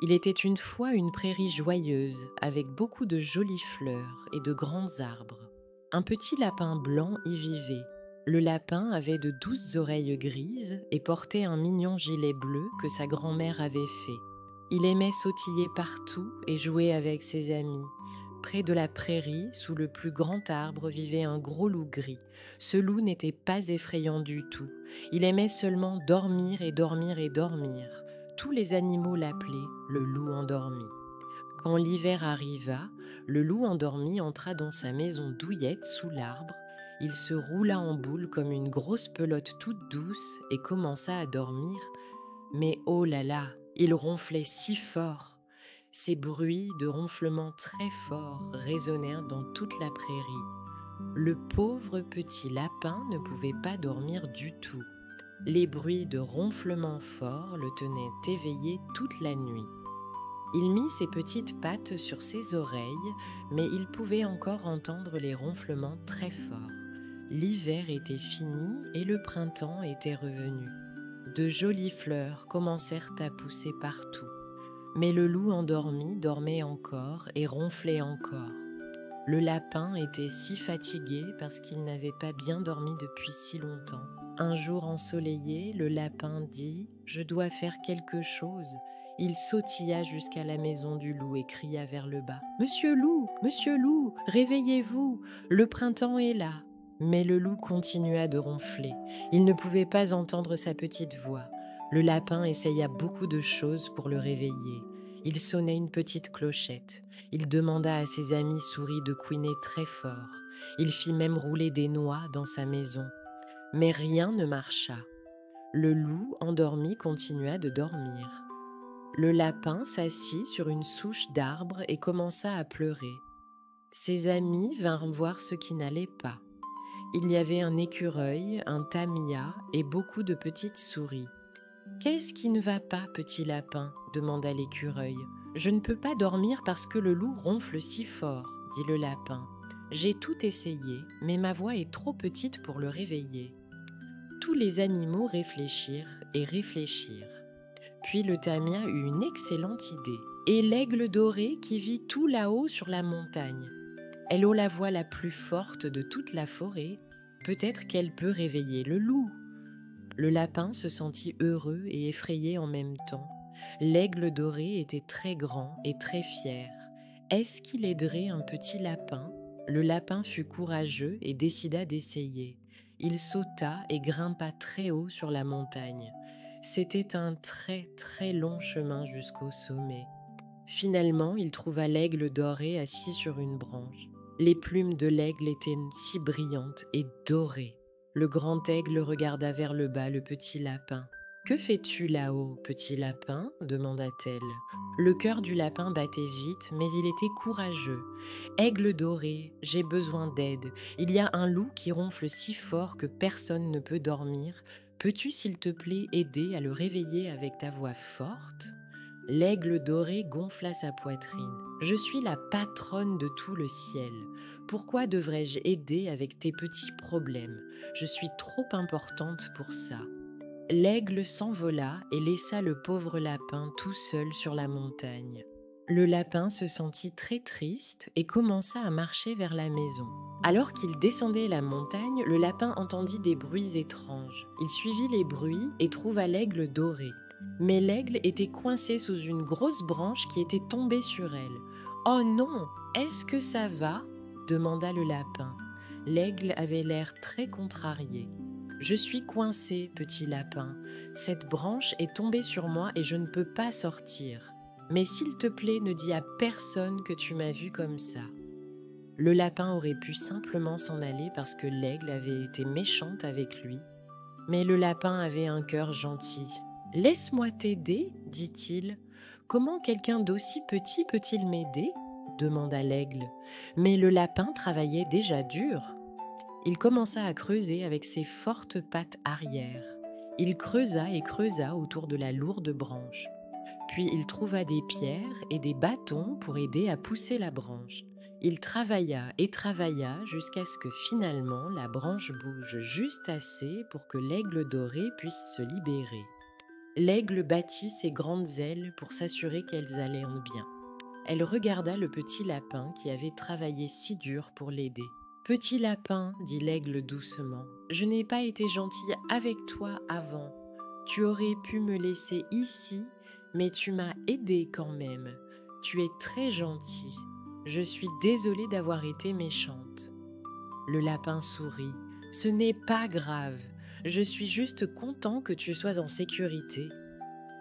Il était une fois une prairie joyeuse, avec beaucoup de jolies fleurs et de grands arbres. Un petit lapin blanc y vivait. Le lapin avait de douces oreilles grises et portait un mignon gilet bleu que sa grand-mère avait fait. Il aimait sautiller partout et jouer avec ses amis. Près de la prairie, sous le plus grand arbre, vivait un gros loup gris. Ce loup n'était pas effrayant du tout. Il aimait seulement dormir et dormir et dormir. Tous les animaux l'appelaient le loup endormi. Quand l'hiver arriva, le loup endormi entra dans sa maison douillette sous l'arbre. Il se roula en boule comme une grosse pelote toute douce et commença à dormir. Mais oh là là, il ronflait si fort. Ces bruits de ronflement très forts résonnèrent dans toute la prairie. Le pauvre petit lapin ne pouvait pas dormir du tout. Les bruits de ronflement forts le tenaient éveillé toute la nuit. Il mit ses petites pattes sur ses oreilles, mais il pouvait encore entendre les ronflements très forts. L'hiver était fini et le printemps était revenu. De jolies fleurs commencèrent à pousser partout. Mais le loup endormi dormait encore et ronflait encore. Le lapin était si fatigué parce qu'il n'avait pas bien dormi depuis si longtemps. Un jour ensoleillé, le lapin dit « Je dois faire quelque chose ». Il sautilla jusqu'à la maison du loup et cria vers le bas « Monsieur Loup, réveillez-vous, le printemps est là ». Mais le loup continua de ronfler. Il ne pouvait pas entendre sa petite voix. Le lapin essaya beaucoup de choses pour le réveiller. Il sonnait une petite clochette. Il demanda à ses amis souris de couiner très fort. Il fit même rouler des noix dans sa maison. Mais rien ne marcha. Le loup, endormi, continua de dormir. Le lapin s'assit sur une souche d'arbre et commença à pleurer. Ses amis vinrent voir ce qui n'allait pas. Il y avait un écureuil, un tamia et beaucoup de petites souris. « Qu'est-ce qui ne va pas, petit lapin ?» demanda l'écureuil. « Je ne peux pas dormir parce que le loup ronfle si fort, » dit le lapin. « J'ai tout essayé, mais ma voix est trop petite pour le réveiller. » Tous les animaux réfléchirent et réfléchirent. Puis le tamia eut une excellente idée. Et l'aigle doré qui vit tout là-haut sur la montagne. Elle a la voix la plus forte de toute la forêt. Peut-être qu'elle peut réveiller le loup. Le lapin se sentit heureux et effrayé en même temps. L'aigle doré était très grand et très fier. Est-ce qu'il aiderait un petit lapin ? Le lapin fut courageux et décida d'essayer. Il sauta et grimpa très haut sur la montagne. C'était un très très long chemin jusqu'au sommet. Finalement, il trouva l'aigle doré assis sur une branche. Les plumes de l'aigle étaient si brillantes et dorées. Le grand aigle regarda vers le bas le petit lapin. « Que fais-tu là-haut, petit lapin ?» demanda-t-elle. Le cœur du lapin battait vite, mais il était courageux. « Aigle doré, j'ai besoin d'aide. Il y a un loup qui ronfle si fort que personne ne peut dormir. Peux-tu, s'il te plaît, aider à le réveiller avec ta voix forte ?» L'aigle doré gonfla sa poitrine. « Je suis la patronne de tout le ciel. Pourquoi devrais-je aider avec tes petits problèmes? Je suis trop importante pour ça. » L'aigle s'envola et laissa le pauvre lapin tout seul sur la montagne. Le lapin se sentit très triste et commença à marcher vers la maison. Alors qu'il descendait la montagne, le lapin entendit des bruits étranges. Il suivit les bruits et trouva l'aigle doré. Mais l'aigle était coincé sous une grosse branche qui était tombée sur elle. « Oh non, est-ce que ça va ?» demanda le lapin. L'aigle avait l'air très contrarié. « Je suis coincé, petit lapin. Cette branche est tombée sur moi et je ne peux pas sortir. Mais s'il te plaît, ne dis à personne que tu m'as vu comme ça. » Le lapin aurait pu simplement s'en aller parce que l'aigle avait été méchante avec lui. Mais le lapin avait un cœur gentil. « Laisse-moi t'aider, dit-il. « Comment quelqu'un d'aussi petit peut-il m'aider ?» demanda l'aigle. Mais le lapin travaillait déjà dur. Il commença à creuser avec ses fortes pattes arrière. Il creusa et creusa autour de la lourde branche. Puis il trouva des pierres et des bâtons pour aider à pousser la branche. Il travailla et travailla jusqu'à ce que finalement la branche bouge juste assez pour que l'aigle doré puisse se libérer. L'aigle battit ses grandes ailes pour s'assurer qu'elles allaient bien. Elle regarda le petit lapin qui avait travaillé si dur pour l'aider. « Petit lapin, dit l'aigle doucement, je n'ai pas été gentille avec toi avant. Tu aurais pu me laisser ici, mais tu m'as aidé quand même. Tu es très gentil. Je suis désolée d'avoir été méchante. » Le lapin sourit. « Ce n'est pas grave. Je suis juste content que tu sois en sécurité.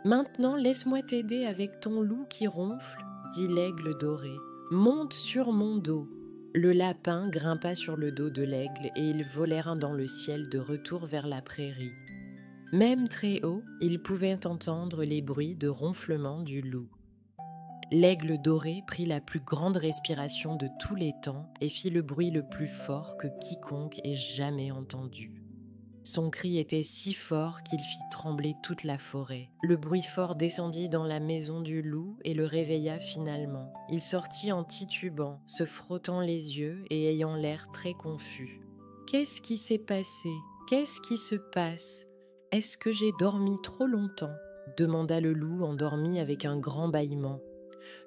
Maintenant, laisse-moi t'aider avec ton loup qui ronfle, dit l'aigle doré. Monte sur mon dos. » Le lapin grimpa sur le dos de l'aigle et ils volèrent dans le ciel de retour vers la prairie. Même très haut, ils pouvaient entendre les bruits de ronflement du loup. L'aigle doré prit la plus grande respiration de tous les temps et fit le bruit le plus fort que quiconque ait jamais entendu. Son cri était si fort qu'il fit trembler toute la forêt. Le bruit fort descendit dans la maison du loup et le réveilla finalement. Il sortit en titubant, se frottant les yeux et ayant l'air très confus. « Qu'est-ce qui s'est passé? Qu'est-ce qui se passe? Est-ce que j'ai dormi trop longtemps ?» demanda le loup endormi avec un grand bâillement.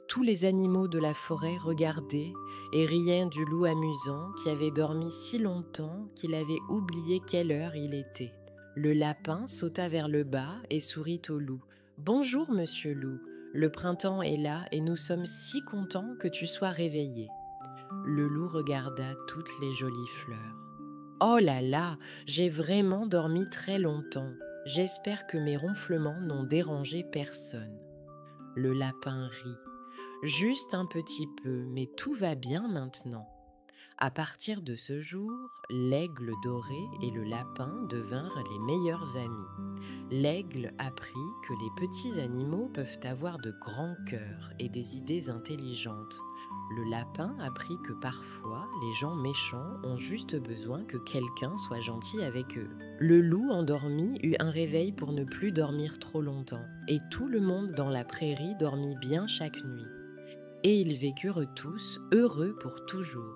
Tous les animaux de la forêt regardaient et riaient du loup amusant qui avait dormi si longtemps qu'il avait oublié quelle heure il était. Le lapin sauta vers le bas et sourit au loup. « Bonjour, monsieur loup, le printemps est là et nous sommes si contents que tu sois réveillé. » Le loup regarda toutes les jolies fleurs. « Oh là là, j'ai vraiment dormi très longtemps. J'espère que mes ronflements n'ont dérangé personne. » Le lapin rit. « Juste un petit peu, mais tout va bien maintenant. » À partir de ce jour, l'aigle doré et le lapin devinrent les meilleurs amis. L'aigle apprit que les petits animaux peuvent avoir de grands cœurs et des idées intelligentes. Le lapin apprit que parfois, les gens méchants ont juste besoin que quelqu'un soit gentil avec eux. Le loup endormi eut un réveil pour ne plus dormir trop longtemps, et tout le monde dans la prairie dormit bien chaque nuit. Et ils vécurent tous heureux pour toujours.